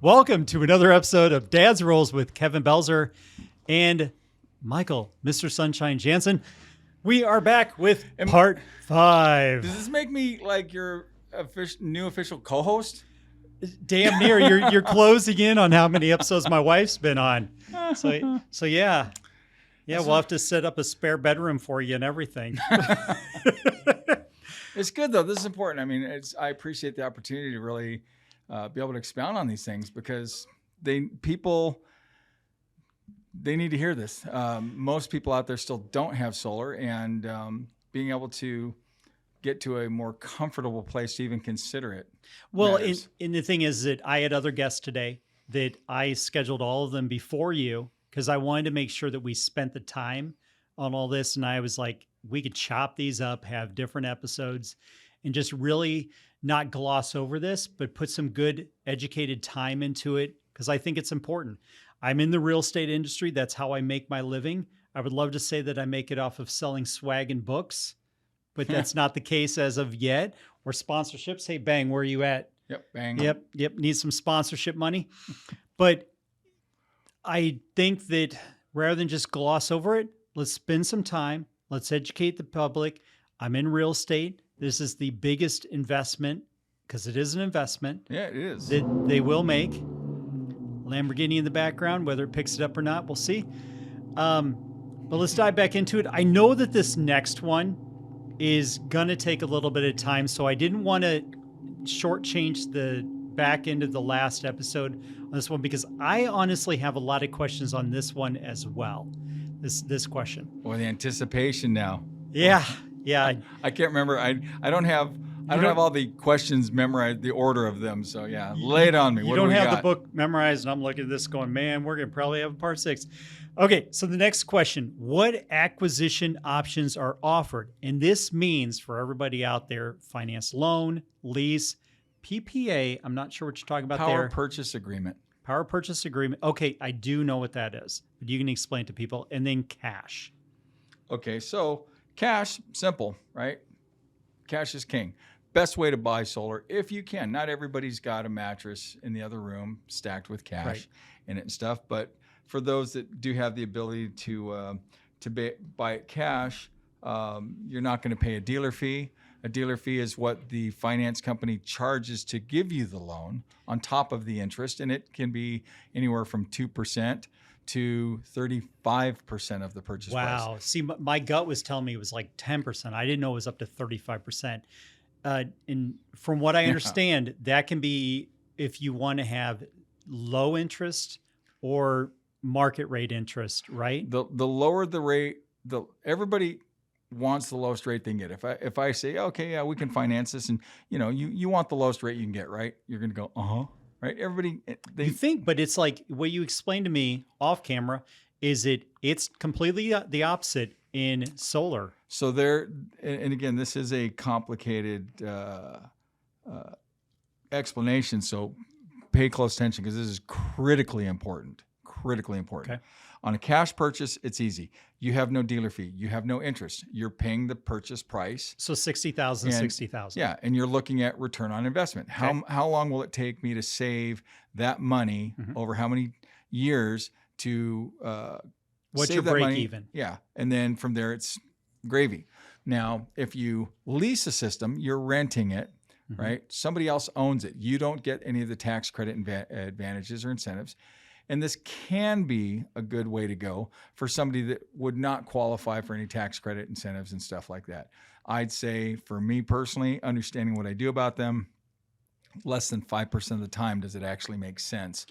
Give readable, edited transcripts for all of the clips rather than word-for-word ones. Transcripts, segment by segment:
Welcome to another episode of Dad's Rolls with Kevin Belzer and Michael, Mr. Sunshine Janzen. We are back with part 5. Does this make me like your new official co-host? Damn near. You're closing in on how many episodes my wife's been on. So yeah. Yeah, we'll have to set up a spare bedroom for you and everything. It's good though. This is important. I mean, I appreciate the opportunity to really be able to expound on these things because they need to hear this. Most people out there still don't have solar, and being able to get to a more comfortable place to even consider it. Well, and the thing is that I had other guests today that I scheduled all of them before you because I wanted to make sure that we spent the time on all this. And I was like, we could chop these up, have different episodes, and just really not gloss over this, but put some good educated time into it because I think it's important. I'm in the real estate industry. That's how I make my living. I would love to say that I make it off of selling swag and books, but that's not the case as of yet. Or sponsorships. Hey, Bang, where are you at? Yep, Bang. Yep. Need some sponsorship money. But I think that rather than just gloss over it, let's spend some time. Let's educate the public. I'm in real estate. This is the biggest investment because it is an investment. Yeah, it is. That they will make. Lamborghini in the background, whether it picks it up or not, we'll see. But let's dive back into it. I know that this next one is going to take a little bit of time, so I didn't want to shortchange the back end of the last episode on this one because I honestly have a lot of questions on this one as well. This question. Well, the anticipation now. Yeah. I can't remember. I don't have all the questions memorized, the order of them. So yeah, lay it on me. You don't have the book memorized, and I'm looking at this going, man, we're going to probably have a part 6. Okay, so the next question, what acquisition options are offered? And this means for everybody out there, finance loan, lease, PPA, I'm not sure what you're talking about there. Power purchase agreement. Power purchase agreement. Okay, I do know what that is, but you can explain to people. And then cash. Okay, so cash, simple, right? Cash is king. Best way to buy solar if you can. Not everybody's got a mattress in the other room stacked with cash in it and stuff, but for those that do have the ability to buy it cash, you're not going to pay a dealer fee. A dealer fee is what the finance company charges to give you the loan on top of the interest, and it can be anywhere from 2% to 35% of the purchase price. Wow. See, my gut was telling me it was like 10%. I didn't know it was up to 35%. And from what I understand, that can be if you want to have low interest or market rate interest, right? The lower the rate, everybody wants the lowest rate they can get. If I say, okay, yeah, we can finance this, and you want the lowest rate you can get, right? You're going to go, right? Everybody, you think, but it's like what you explained to me off camera is it's completely the opposite in solar. So and again, this is a complicated explanation. So pay close attention because this is critically important. Okay. On a cash purchase, it's easy. You have no dealer fee. You have no interest. You're paying the purchase price. So $60,000. Yeah, and you're looking at return on investment. Okay. How long will it take me to save that money over how many years to what's save your that break money? even? Yeah, and then from there it's gravy. Now, if you lease a system, you're renting it, right? Somebody else owns it. You don't get any of the tax credit advantages or incentives. And this can be a good way to go for somebody that would not qualify for any tax credit incentives and stuff like that. I'd say for me personally, understanding what I do about them, less than 5% of the time does it actually make sense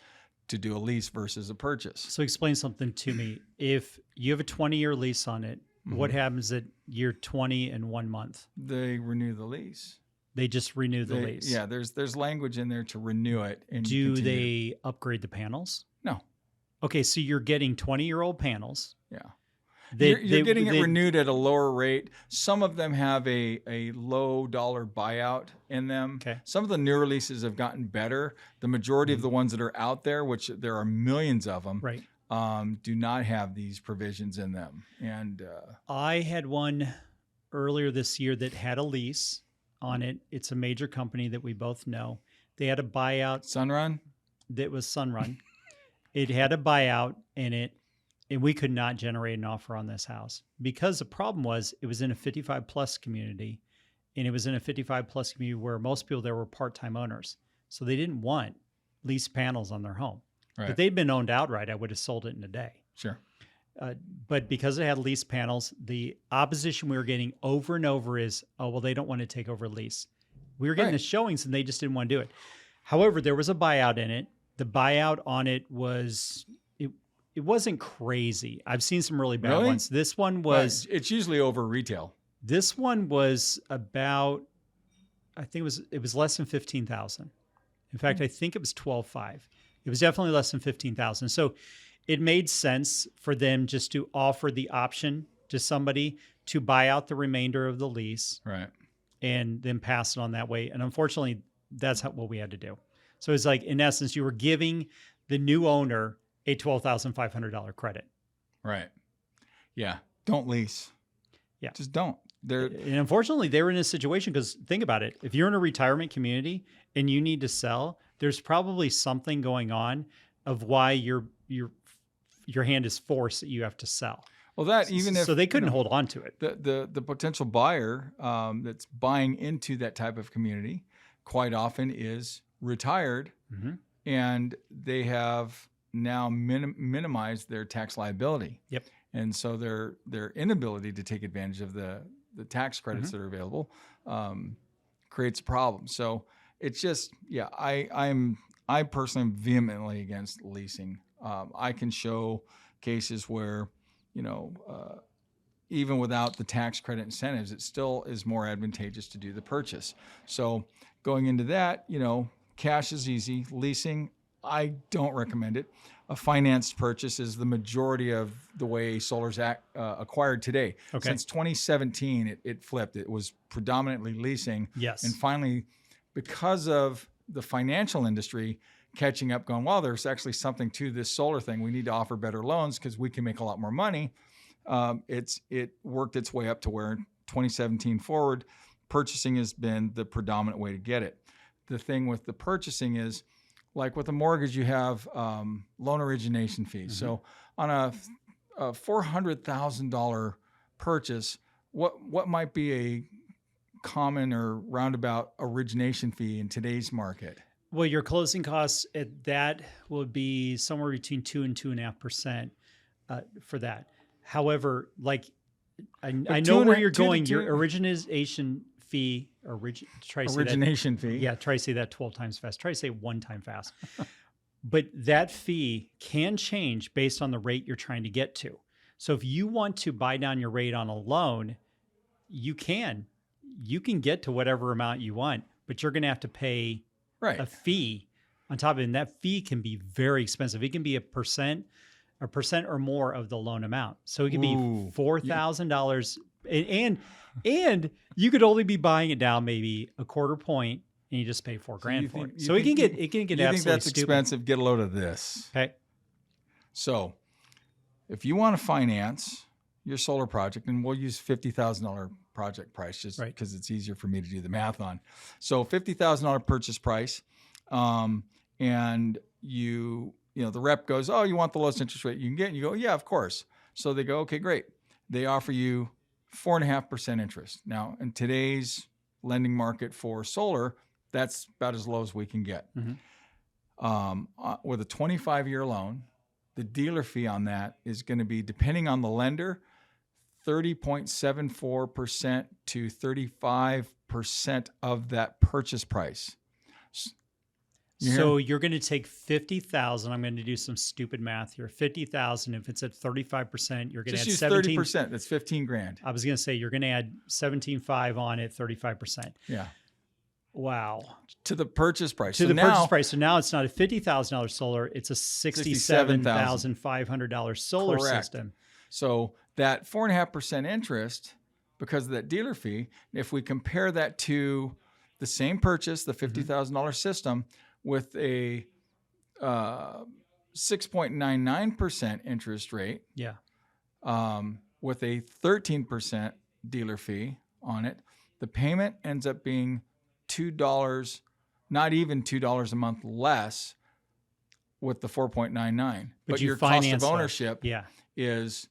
to do a lease versus a purchase. So explain something to me. If you have a 20-year lease on it, what happens at year 20 and 1 month? They renew the lease. They just renew the lease. Yeah, there's language in there to renew it. And do they upgrade the panels? No. Okay, so you're getting 20-year-old panels. Yeah. You're getting it renewed at a lower rate. Some of them have a low dollar buyout in them. Okay. Some of the newer leases have gotten better. The majority of the ones that are out there, which there are millions of them, right, do not have these provisions in them. And I had one earlier this year that had a lease on it. It's a major company that we both know. They had a buyout. Sunrun? that was Sunrun. It had a buyout in it, and we could not generate an offer on this house because the problem was it was in a 55 plus community, and it was in a 55 plus community where most people there were part-time owners. So they didn't want leased panels on their home. Right. If they'd been owned outright, I would have sold it in a day. Sure. But because it had leased panels, the opposition we were getting over and over is, oh, well, they don't want to take over lease. We were getting the showings and they just didn't want to do it. However, there was a buyout in it. The buyout on it was, it wasn't crazy. I've seen some really bad ones. This one was. It's usually over retail. This one was about, I think it was less than 15,000. In fact, I think it was 12.5. It was definitely less than 15,000. So it made sense for them just to offer the option to somebody to buy out the remainder of the lease, right, and then pass it on that way. And unfortunately, that's what we had to do. So it's like, in essence, you were giving the new owner a $12,500 credit. Right. Yeah. Don't lease. Yeah. Just don't. And unfortunately, they were in a situation because think about it. If you're in a retirement community and you need to sell, there's probably something going on of why your hand is forced that you have to sell. Well, that even if so they couldn't hold on to it. The potential buyer that's buying into that type of community quite often is retired, and they have now minimized their tax liability. Yep. And so their inability to take advantage of the tax credits that are available creates a problem. So it's just, I personally am vehemently against leasing. I can show cases where, even without the tax credit incentives, it still is more advantageous to do the purchase. So going into that, cash is easy. Leasing, I don't recommend it. A financed purchase is the majority of the way solar's acquired today. Okay. Since 2017, it flipped. It was predominantly leasing. Yes. And finally, because of the financial industry catching up, going, well, there's actually something to this solar thing. We need to offer better loans because we can make a lot more money. It worked its way up to where 2017 forward, purchasing has been the predominant way to get it. The thing with the purchasing is, like with a mortgage, you have loan origination fees. So on a $400,000 purchase, what might be a common or roundabout origination fee in today's market? Well, your closing costs at that will be somewhere between 2 and 2.5% for that. However, like I know where you're going. Your origination fee, origination fee. Yeah, try to say that 12 times fast. Try to say one time fast. But that fee can change based on the rate you're trying to get to. So if you want to buy down your rate on a loan, you can get to whatever amount you want, but you're going to have to pay a fee on top of it. And that fee can be very expensive. It can be a percent or more of the loan amount. So it can be $4,000 and you could only be buying it down maybe a quarter point and you just pay $4,000 for it. So it can get absolutely You think that's stupid. expensive? Get a load of this. Okay. So if you want to finance your solar project, and we'll use $50,000 project price just because it's easier for me to do the math on. So $50,000 purchase price, and the rep goes, oh, you want the lowest interest rate you can get? And you go, yeah, of course. So they go, okay, great. They offer you 4.5% interest. Now, in today's lending market for solar, that's about as low as we can get. With a 25-year loan, the dealer fee on that is going to be, depending on the lender, 30.74% to 35% of that purchase price. So you're going to take 50,000. I'm going to do some stupid math here. 50,000. If it's at 35%, you're going to add 30%. That's $15,000. I was going to say you're going to add 17.5 on it, 35%. Yeah. Wow. To the purchase price. Purchase price. So now it's not a $50,000 solar. It's a $67,500 solar system. So that 4.5% interest, because of that dealer fee, if we compare that to the same purchase, the $50,000 system, with a 6.99% interest rate, with a 13% dealer fee on it, the payment ends up being $2, not even $2 a month less with the 4.99, But your you cost of finance less. ownership Yeah. is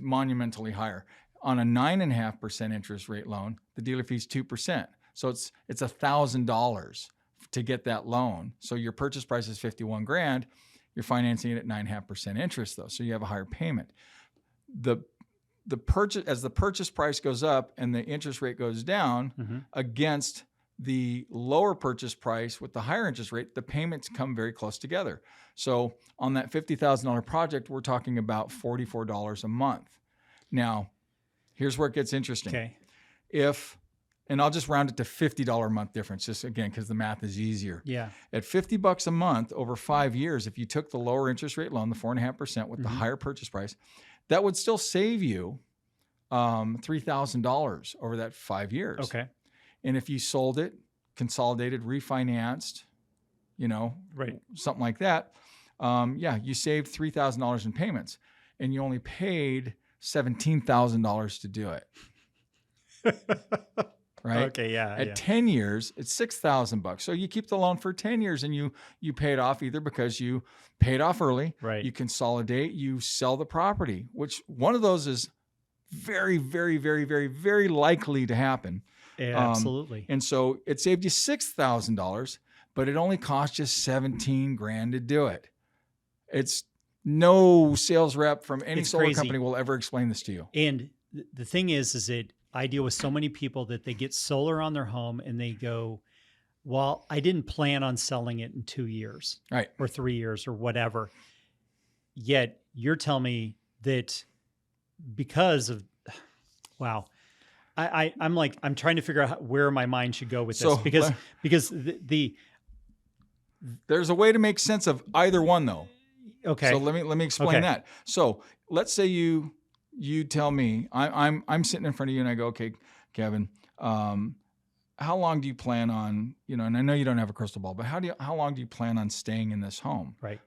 monumentally higher. On a 9.5% interest rate loan, the dealer fee is 2%. So it's $1,000 to get that loan. So your purchase price is 51 grand. You're financing it at 9.5% interest though. So you have a higher payment. The purchase, as the purchase price goes up and the interest rate goes down against the lower purchase price with the higher interest rate, the payments come very close together. So on that $50,000 project, we're talking about $44 a month. Now, here's where it gets interesting. Okay. And I'll just round it to $50 a month difference, just again, because the math is easier. Yeah. At $50 a month over 5 years, if you took the lower interest rate loan, the 4.5% with the higher purchase price, that would still save you $3,000 over that 5 years. Okay. And if you sold it, consolidated, refinanced, right, something like that, you saved $3,000 in payments, and you only paid $17,000 to do it. Right? Okay. Yeah. At 10 years, it's $6,000. So you keep the loan for 10 years and you pay it off either because you paid off early, right, you consolidate, you sell the property, which one of those is very, very, very, very, very likely to happen. Yeah, absolutely. And so it saved you $6,000, but it only cost you 17 grand to do it. It's no sales rep from any solar company will ever explain this to you. And the thing is that I deal with so many people that they get solar on their home and they go, well, I didn't plan on selling it in 2 years, right, or 3 years or whatever. Yet you're telling me that because of, wow. I'm trying to figure out where my mind should go with this because there's a way to make sense of either one though. Okay. So let me explain that. So let's say you tell me I'm sitting in front of you and I go, okay, Kevin, how long do you plan on, and I know you don't have a crystal ball, but how long do you plan on staying in this home? Right.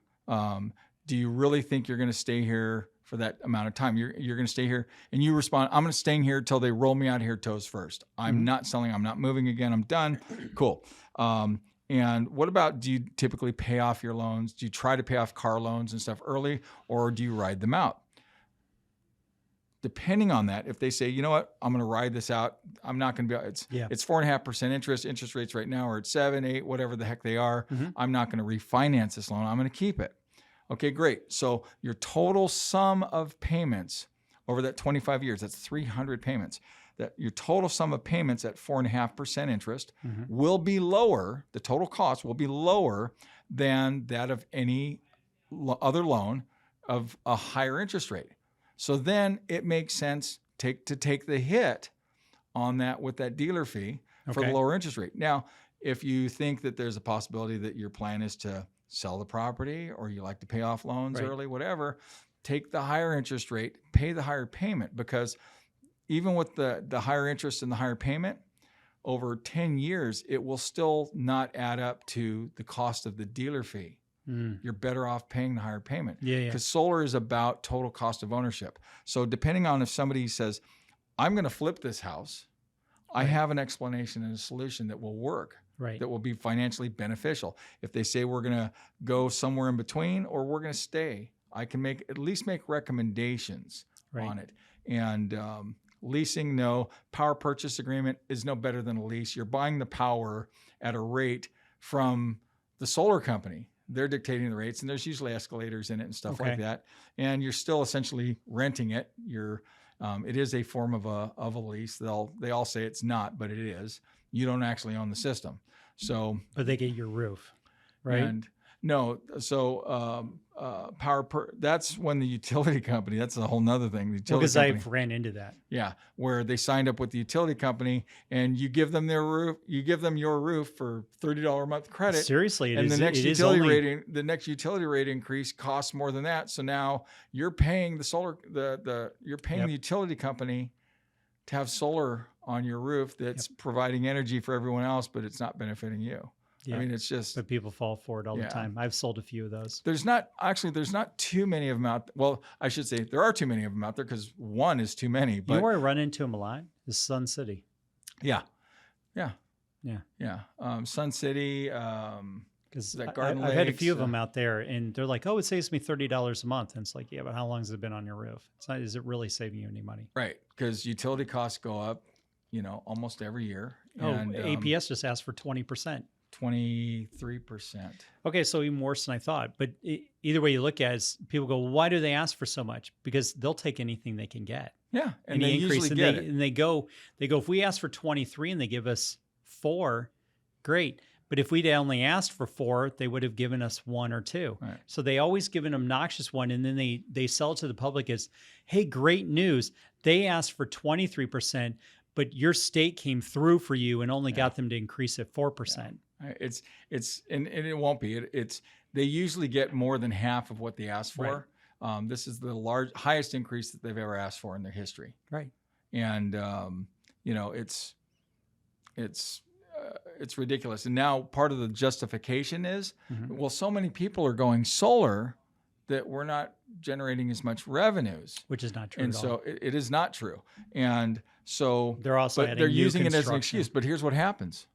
Do you really think you're going to stay here for that amount of time? You're going to stay here, and you respond, I'm going to stay here till they roll me out of here toes first. I'm not selling. I'm not moving again. I'm done. Cool. And what about, do you typically pay off your loans? Do you try to pay off car loans and stuff early, or do you ride them out? Depending on that, if they say, you know what, I'm going to ride this out, I'm not going to be, it's 4.5% interest rates right now are at 7, 8, whatever the heck they are. I'm not going to refinance this loan. I'm going to keep it. Okay, great. So your total sum of payments over that 25 years, that's 300 payments, that your total sum of payments at 4.5% interest will be lower, the total cost will be lower than that of any other loan of a higher interest rate. So then it makes sense to take the hit on that with that dealer fee for the lower interest rate. Now, if you think that there's a possibility that your plan is to sell the property or you like to pay off loans early, whatever, take the higher interest rate, pay the higher payment, because even with the higher interest and the higher payment, over 10 years, it will still not add up to the cost of the dealer fee. You're better off paying the higher payment. Because solar is about total cost of ownership. So depending on if somebody says, I'm going to flip this house, I have an explanation and a solution that will work, that will be financially beneficial. If they say we're going to go somewhere in between or we're going to stay, I can at least make recommendations on it. And leasing, no. Power purchase agreement is no better than a lease. You're buying the power at a rate from the solar company. They're dictating the rates, and there's usually escalators in it and stuff like that. And you're still essentially renting it. It is a form of a lease. They all say it's not, but it is. You don't actually own the system. So, but they get your roof, right? And no, so that's when the utility company. That's a whole nother thing. The utility because I've ran into that. Yeah, where they signed up with the utility company, and you give them their roof. You give them your roof for $30 a month credit. Seriously, the next utility rate increase costs more than that. So now you're paying the utility company to have solar on your roof that's providing energy for everyone else, but it's not benefiting you. I mean, it's just. But people fall for it all the time. I've sold a few of those. There's not too many of them out. Well, I should say there are too many of them out there because one is too many. But you know where I run into them a lot is Sun City. Yeah. Yeah. Sun City. Because that Garden I've had a Lakes, few of them out there, and they're like, "Oh, it saves me $30 a month." And it's like, yeah, but how long has it been on your roof? It's not. Is it really saving you any money? right? Because utility costs go up, almost every year, Oh, and APS just asked for 20%. 23%. Okay, so even worse than I thought. But either way you look at it, people go, well, "Why do they ask for so much?" Because they'll take anything they can get. Yeah, and Any they increase, usually and get it. and they go, if we ask for 23 and they give us 4, great. But if we'd only asked for 4, they would have given us 1 or 2. Right. So they always give an obnoxious one, and then they sell it to the public as, "Hey, great news! They asked for 23%, but your state came through for you and only got them to increase it 4%." Right. It's and it won't be. It's they usually get more than half of what they asked for. Right. This is the highest increase that they've ever asked for in their history. Right. And it's ridiculous. And now part of the justification is, well, so many people are going solar that we're not generating as much revenues, Which is not true and at all. so it is not true. And so They're also but adding they're new using it as an construction. excuse. But here's what happens: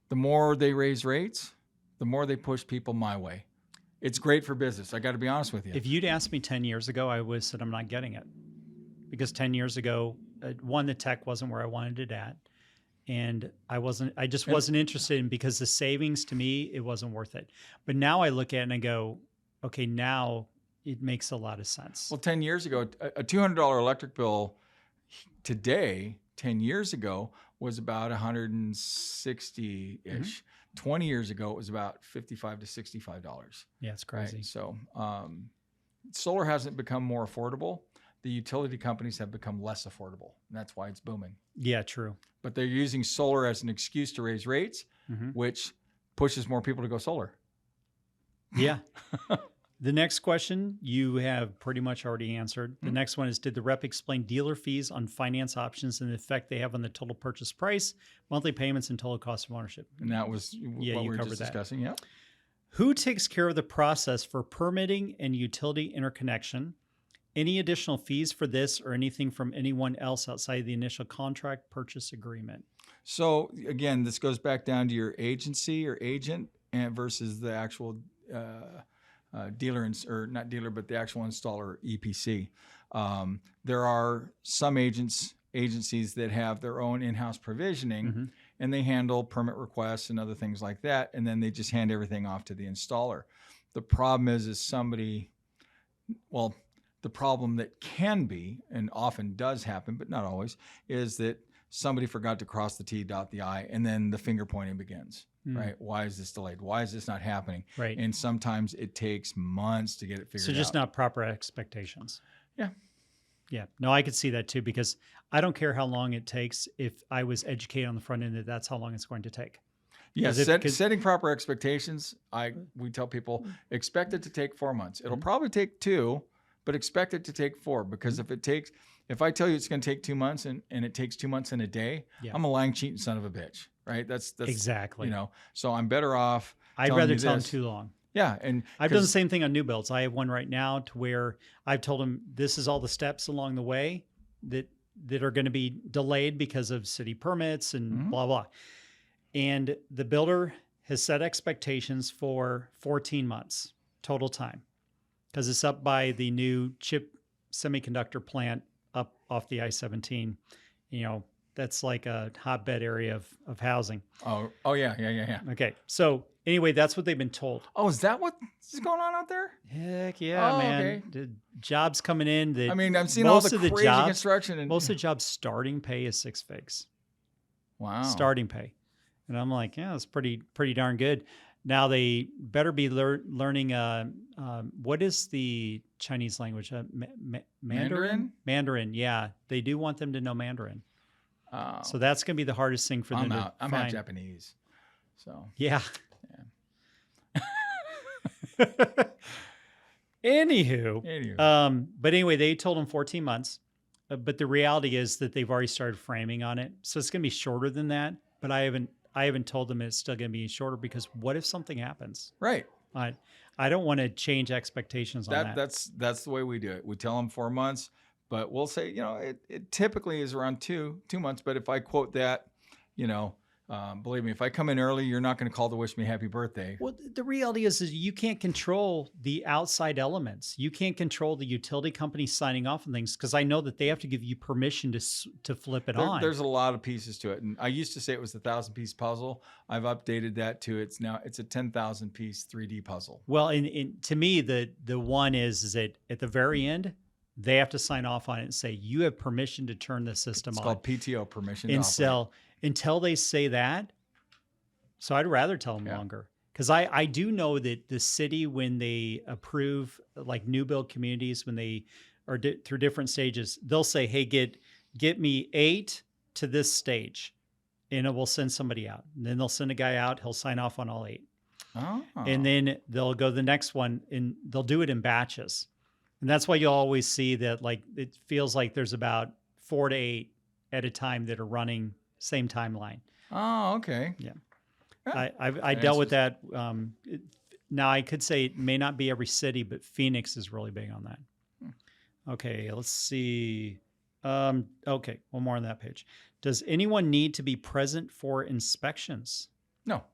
the more they raise rates, the more they push people my way. It's great for business. I got to be honest with you. If you'd asked me 10 years ago, I would have said I'm not getting it. Because 10 years ago, one, the tech wasn't where I wanted it at. And I just wasn't interested in, because the savings to me, it wasn't worth it. But now I look at it and I go, okay, now it makes a lot of sense. Well, 10 years ago, a $200 electric bill today, 10 years ago, was about 160-ish. 20 years ago, it was about $55 to $65. Yeah, it's crazy. Right? So solar hasn't become more affordable. The utility companies have become less affordable, and that's why it's booming. Yeah, true. But they're using solar as an excuse to raise rates, which pushes more people to go solar. Yeah. The next question you have pretty much already answered. The next one is, did the rep explain dealer fees on finance options and the effect they have on the total purchase price, monthly payments, and total cost of ownership? And that was what we were just discussing. Yeah. Who takes care of the process for permitting and utility interconnection? Any additional fees for this or anything from anyone else outside the initial contract purchase agreement? So again, this goes back down to your agency or agent and versus the actual dealer, or not dealer, but the actual installer, EPC. There are some agencies that have their own in-house provisioning, and they handle permit requests and other things like that, and then they just hand everything off to the installer. The problem is the problem that can be, and often does happen, but not always, is that somebody forgot to cross the T, dot the I, and then the finger pointing begins, right? Why is this delayed? Why is this not happening? Right. And sometimes it takes months to get it figured out. So just not proper expectations. Yeah. Yeah. No, I could see that too, because I don't care how long it takes if I was educated on the front end that that's how long it's going to take. Yes, setting proper expectations. We tell people, expect it to take 4 months. It'll probably take 2, but expect it to take 4, because if I tell you it's going to take 2 months and it takes 2 months and a day, I'm a lying, cheating son of a bitch, right? That's exactly. So I'm better off. I'd rather tell them too long. Yeah, and I've done the same thing on new builds. I have one right now to where I've told them this is all the steps along the way that are going to be delayed because of city permits and blah blah. And the builder has set expectations for 14 months total time, because it's up by the new chip semiconductor plant up off the I-17. That's like a hotbed area of housing. Oh yeah. Okay, so anyway, that's what they've been told. Oh, is that what is going on out there? Heck yeah, man. Okay. The jobs coming in. I'm seeing all the crazy construction. And most of the jobs starting pay is 6 figs. Wow. Starting pay. And I'm like, yeah, that's pretty darn good. Now they better be learning, what is the Chinese language? Mandarin? Mandarin, yeah. They do want them to know Mandarin. So that's going to be the hardest thing for them to find. I'm half Japanese. So. Yeah. Anywho. But anyway, they told them 14 months. But the reality is that they've already started framing on it. So it's going to be shorter than that. But I haven't told them it's still going to be shorter, because what if something happens? Right. I don't want to change expectations on that. That's the way we do it. We tell them 4 months, but we'll say, it typically is around two months. But if I quote that, Believe me, if I come in early, you're not going to call to wish me happy birthday. Well, the reality is you can't control the outside elements. You can't control the utility company signing off on things because I know that they have to give you permission to flip it on. There's a lot of pieces to it, and I used to say it was a 1,000-piece puzzle. I've updated that to it's a 10,000-piece 3D puzzle. Well, and to me, the one is that at the very end, they have to sign off on it and say you have permission to turn the system It's on. called PTO, permission to And operate. so until they say that, so I'd rather tell them longer. Because I do know that the city, when they approve like new build communities, when they are through different stages, they'll say, hey, get me 8 to this stage, and it will send somebody out. And then they'll send a guy out. He'll sign off on all 8. Oh. And then they'll go to the next one, and they'll do it in batches. And that's why you'll always see that, like, it feels like there's about 4 to 8 at a time that are running same timeline. Oh, okay. Yeah. Yeah. I dealt with that. Now I could say it may not be every city, but Phoenix is really big on that. Okay, let's see. Okay, one more on that page. Does anyone need to be present for inspections? No.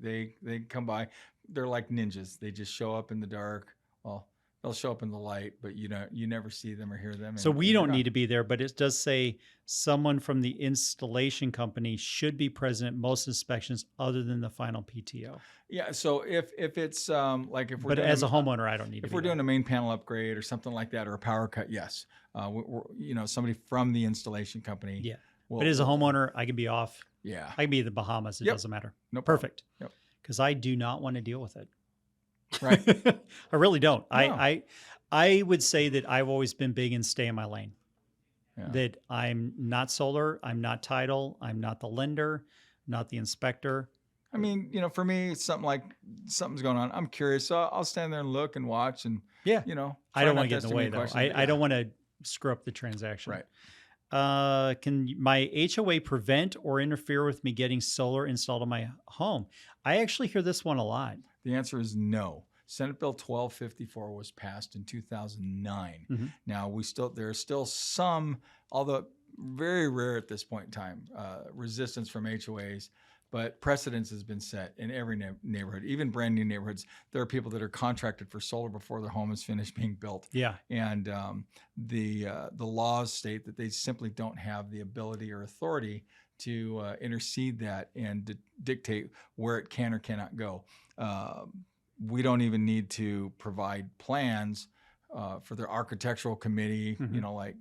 They come by. They're like ninjas. They just show up in the dark. Well, they'll show up in the light, but you never see them or hear them. So we don't need to be there, but it does say someone from the installation company should be present at most inspections other than the final PTO. Yeah. So if it's like if we're But doing as a homeowner, I don't need to if be we're there. doing a main panel upgrade or something like that, or a power cut, yes. Somebody from the installation company. Yeah. Will, But as a homeowner, I can be off. Yeah. I can be in the Bahamas. It doesn't matter. No problem. Perfect. Yep. Because I do not want to deal with it. Right. I really don't. No. I would say that I've always been big in stay in my lane. Yeah. That I'm not solar, I'm not title, I'm not the lender, not the inspector. I mean, for me, it's something's going on. I'm curious, so I'll stand there and look and watch, and Yeah. I don't want to get in the way, though. I don't want to screw up the transaction. Right. Can my HOA prevent or interfere with me getting solar installed on my home? I actually hear this one a lot. The answer is no. Senate Bill 1254 was passed in 2009. Mm-hmm. Now there are still some, although very rare at this point in time, resistance from HOAs, but precedence has been set in every neighborhood, even brand new neighborhoods. There are people that are contracted for solar before their home is finished being built. Yeah. And the laws state that they simply don't have the ability or authority to intercede that and dictate where it can or cannot go. We don't even need to provide plans for their architectural committee. Mm-hmm. Like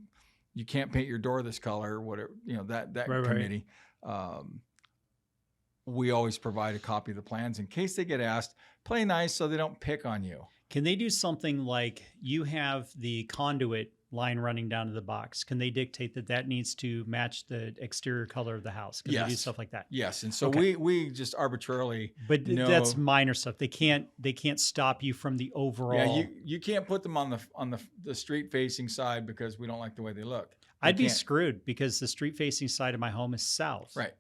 you can't paint your door this color, whatever. That Right. committee. We always provide a copy of the plans in case they get asked. Play nice so they don't pick on you. Can they do something like you have the conduit line running down to the box? Can they dictate that needs to match the exterior color of the house? Can they do stuff like that? Yes. And so Okay. we just arbitrarily. But that's minor stuff. They can't stop you from the overall. Yeah, you can't put them on the street facing side because we don't like the way they look. I'd be screwed because the street facing side of my home is south. Right.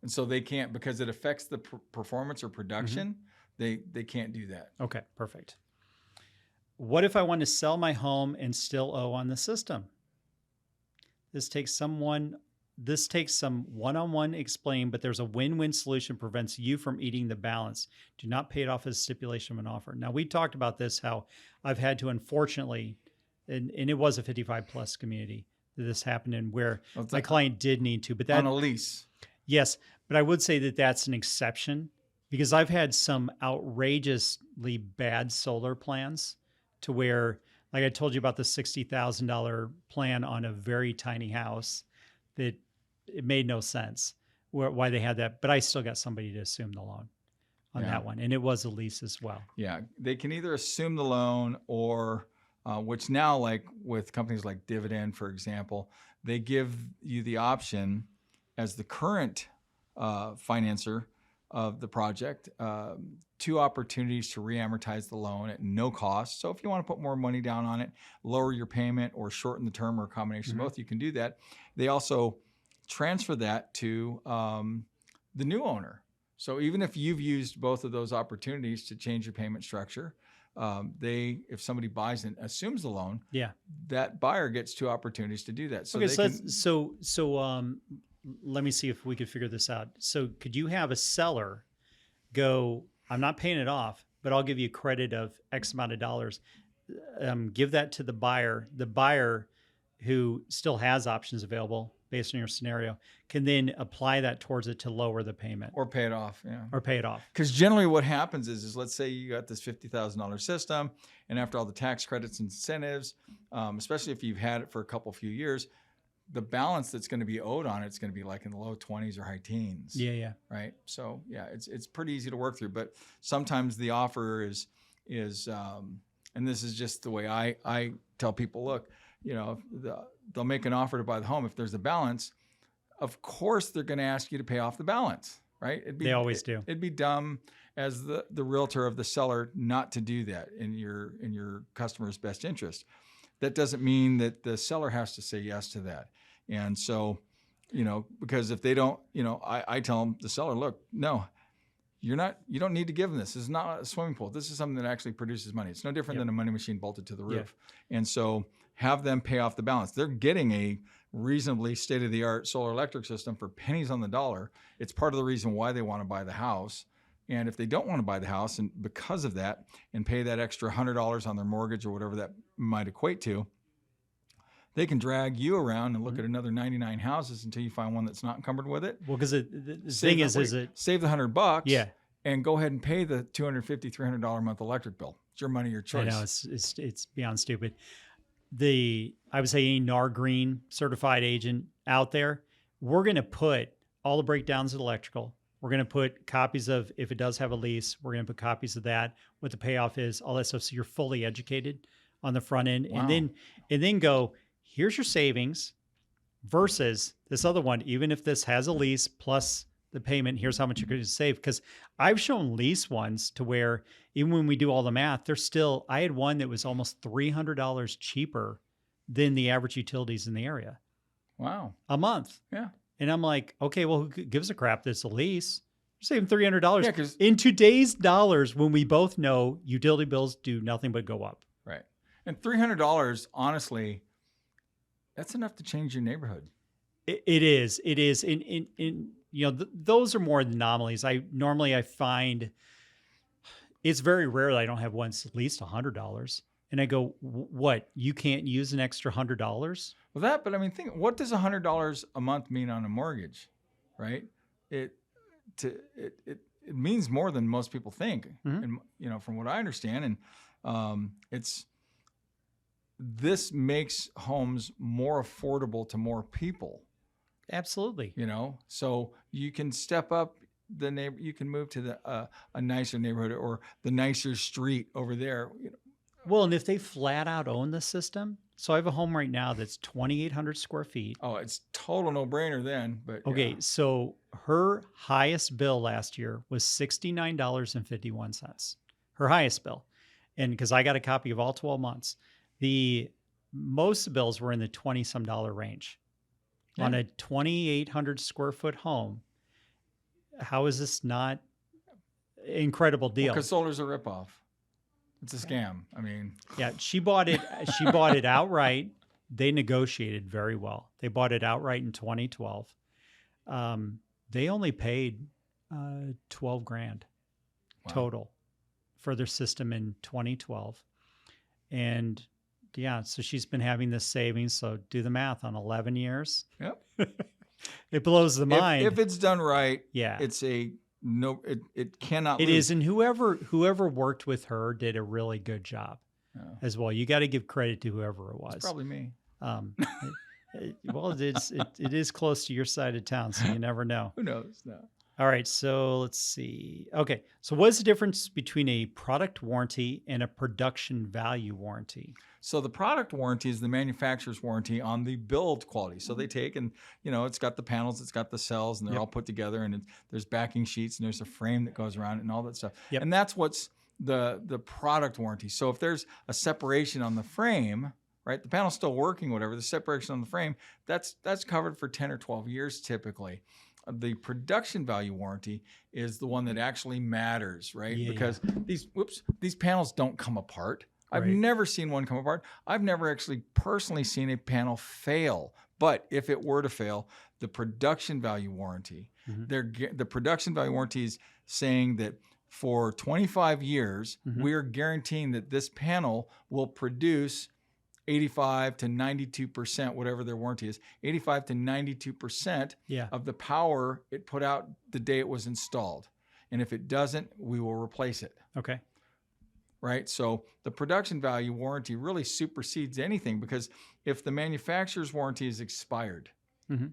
And so they can't, because it affects the performance or production. Mm-hmm. They can't do that. Okay, perfect. What if I want to sell my home and still owe on the system? This takes some one-on-one explaining, but there's a win-win solution prevents you from eating the balance. Do not pay it off as stipulation of an offer. Now, we talked about this, how I've had to, unfortunately, and it was a 55 plus community that this happened in, where my client did need to, but that on a lease. Yes, but I would say that that's an exception because I've had some outrageously bad solar plans to where, like I told you about the $60,000 plan on a very tiny house, that it made no sense why they had that. But I still got somebody to assume the loan on that one. And it was a lease as well. Yeah. They can either assume the loan or, which now, like with companies like Dividend, for example, they give you the option as the current financer of the project, 2 opportunities to re-amortize the loan at no cost. So if you want to put more money down on it, lower your payment, or shorten the term, or a combination of both, you can do that. They also transfer that to the new owner. So even if you've used both of those opportunities to change your payment structure, if somebody buys and assumes the loan, that buyer gets 2 opportunities to do that. So okay, so let me see if we could figure this out. So could you have a seller go, I'm not paying it off, but I'll give you credit of X amount of dollars. Give that to the buyer. The buyer who still has options available based on your scenario can then apply that towards it to lower the payment Or pay it off. Yeah. or pay it off. Because generally what happens is let's say you got this $50,000 system, and after all the tax credits and incentives, especially if you've had it for a few years, the balance that's going to be owed on it's going to be like in the low 20s or high teens. Yeah. Right. So yeah, it's pretty easy to work through, but sometimes the offer is, and this is just the way I tell people, look, they'll make an offer to buy the home. If there's a balance, of course they're going to ask you to pay off the balance, right? They always do. It'd be dumb as the realtor of the seller not to do that in your customer's best interest. That doesn't mean that the seller has to say yes to that. And so, because if they don't, I tell them, the seller, look, no, you don't need to give them this. This is not a swimming pool. This is something that actually produces money. It's no different than a money machine bolted to the roof. And so have them pay off the balance. They're getting a reasonably state-of-the-art solar electric system for pennies on the dollar. It's part of the reason why they want to buy the house. And if they don't want to buy the house, and because of that, and pay that extra $100 on their mortgage or whatever that might equate to, they can drag you around and look at another 99 houses until you find one that's not encumbered with it. Well, because the thing is it save the $100, yeah, and go ahead and pay the $250, $300 a month electric bill. It's your money, your choice. I know it's beyond stupid. I would say any NAR Green certified agent out there, we're going to put all the breakdowns of electrical. We're going to put copies of, if it does have a lease, we're going to put copies of that, what the payoff is, all that stuff. So you're fully educated on the front end. Wow. And then go, here's your savings versus this other one. Even if this has a lease plus the payment, here's how much you're going to save. Because I've shown lease ones to where even when we do all the math, they're still, I had one that was almost $300 cheaper than the average utilities in the area. Wow. A month. Yeah. And I'm like, okay, well, who gives a crap that's a lease? You're saving $300. Yeah, 'cause in today's dollars, when we both know utility bills do nothing but go up. Right. And $300, honestly, that's enough to change your neighborhood. It is. In those are more anomalies. I find it's very rare that I don't have one that's at least $100. And I go, what? You can't use an extra $100? Well, but I mean, what does $100 a month mean on a mortgage, right? It means more than most people think, and from what I understand, and this makes homes more affordable to more people. Absolutely. So you can step up the neighbor. You can move to a nicer neighborhood or the nicer street over there. Well, and if they flat out own the system, so I have a home right now that's 2,800 square feet. Oh, it's total no-brainer then. But okay, so her highest bill last year was $69.51. Her highest bill, and because I got a copy of all 12 months, most bills were in the $20-some range. Yeah. On a 2,800 square foot home. How is this not an incredible deal? Because solar's a ripoff. It's a scam. I mean, yeah, she bought it. She bought it outright. They negotiated very well. They bought it outright in 2012. They only paid $12,000 total for their system in 2012, and yeah, so she's been having this savings. So do the math on 11 years. Yep, it blows the mind. If it's done right, yeah, it's it cannot. It lose. is, and whoever worked with her did a really good job as well. You got to give credit to whoever it was. It's probably me. Well, it is close to your side of town, so you never know. Who knows? No. All right, so let's see. Okay, so what is the difference between a product warranty and a production value warranty? So the product warranty is the manufacturer's warranty on the build quality. So they take and, it's got the panels, it's got the cells, and they're all put together, and there's backing sheets, and there's a frame that goes around it and all that stuff. Yep. And that's what's the product warranty. So if there's a separation on the frame, right, the panel's still working, whatever, the separation on the frame, that's covered for 10 or 12 years typically. The production value warranty is the one that actually matters, right? Yeah, because these panels don't come apart. I've never seen one come apart. I've never actually personally seen a panel fail But if it were to fail, the production value warranty, the production value warranty is saying that for 25 years, we're guaranteeing that this panel will produce 85 to 92%, whatever their warranty is, 85 to 92% of the power it put out the day it was installed. And if it doesn't, we will replace it. Okay. Right? So the production value warranty really supersedes anything, because if the manufacturer's warranty is expired,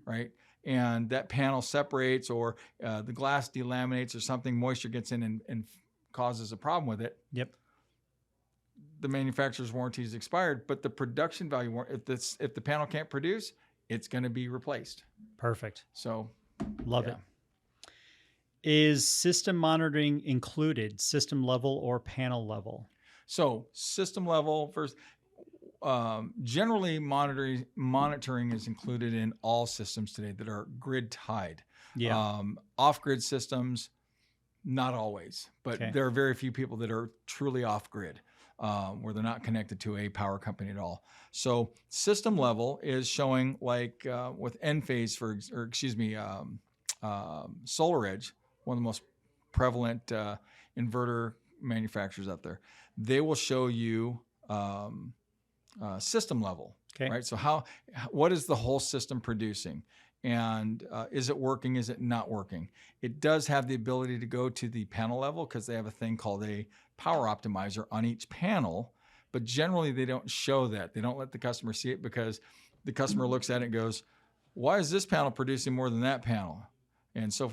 right, and that panel separates, or the glass delaminates, or something, moisture gets in and causes a problem with it, the manufacturer's warranty is expired, but the production value, if the panel can't produce, it's going to be replaced. Perfect. So love it. Is system monitoring included, system level or panel level? So system level first. Generally, monitoring is included in all systems today that are grid tied. Off-grid systems, not always, but there are very few people that are truly off-grid, where they're not connected to a power company at all. So system level is showing, like with Enphase, SolarEdge, one of the most prevalent inverter manufacturers out there. They will show you system level, right? So what is the whole system producing? And is it working? Is it not working? It does have the ability to go to the panel level, because they have a thing called a power optimizer on each panel, but generally they don't show that. They don't let the customer see it, because the customer looks at it and goes, why is this panel producing more than that panel? And so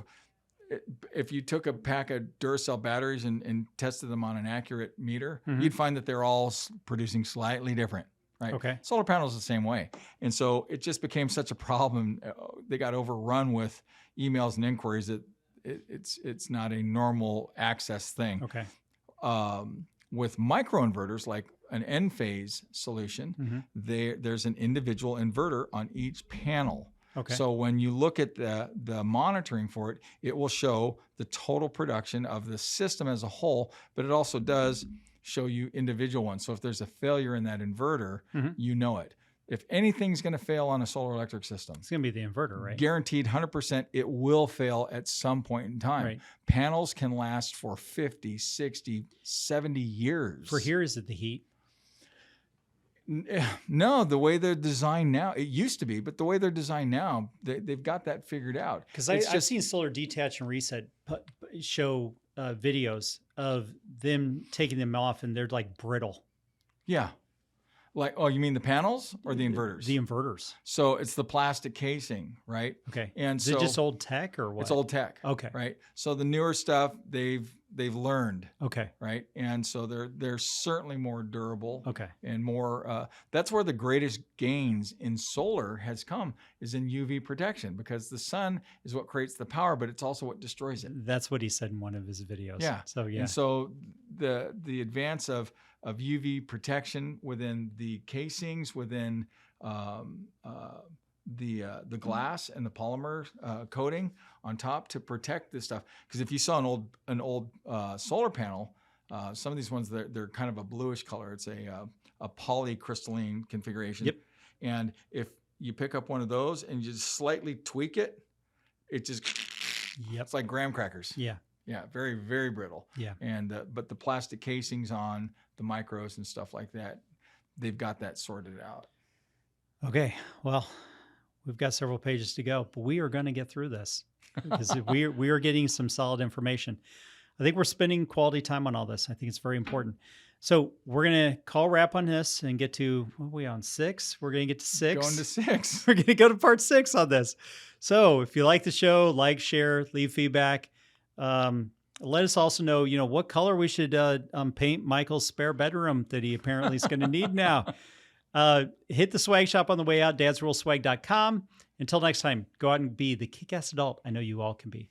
if you took a pack of Duracell batteries and tested them on an accurate meter, you'd find that they're all producing slightly different. Right. Okay. Solar panels the same way. And so it just became such a problem. They got overrun with emails and inquiries that it's not a normal access thing. Okay. With microinverters, like an Enphase solution, there's an individual inverter on each panel. Okay. So when you look at the monitoring for it, it will show the total production of the system as a whole, but it also does show you individual ones. So if there's a failure in that inverter, you know it. If anything's going to fail on a solar electric system, it's going to be the inverter, right? Guaranteed 100%, it will fail at some point in time. Right. Panels can last for 50, 60, 70 years. For here, is it the heat? No, the way they're designed now, it used to be, but the way they're designed now, they've got that figured out. Because I've seen solar detach and reset show videos of them taking them off, and they're like brittle. Yeah. Like, oh, you mean the panels or the inverters? The inverters. So it's the plastic casing, right? Okay. And is it just old tech or what? It's old tech. Okay. Right. So the newer stuff, they've learned. Okay. Right. And so they're certainly more durable. Okay. And more. That's where the greatest gains in solar has come, is in UV protection, because the sun is what creates the power, but it's also what destroys it. That's what he said in one of his videos. Yeah. So yeah. And so the advance of UV protection within the casings, within the glass and the polymer coating on top to protect this stuff. Because if you saw an old solar panel, some of these ones, they're kind of a bluish color. It's a polycrystalline configuration. Yep. And if you pick up one of those and you just slightly tweak it, it just it's like graham crackers. Yeah. Yeah, very, very brittle. Yeah. And but the plastic casings on the micros and stuff like that, they've got that sorted out. Okay. Well, we've got several pages to go, but we are going to get through this, because we are getting some solid information. I think we're spending quality time on all this. I think it's very important. So we're going to call wrap on this and get to, what are we on, 6? We're going to get to 6. Going to 6. We're going to go to part 6 on this. So if you like the show, like, share, leave feedback. Let us also know, what color we should paint Michael's spare bedroom that he apparently is going to need now. Hit the swag shop on the way out, dadsruleswag.com. Until next time, go out and be the kick-ass adult I know you all can be.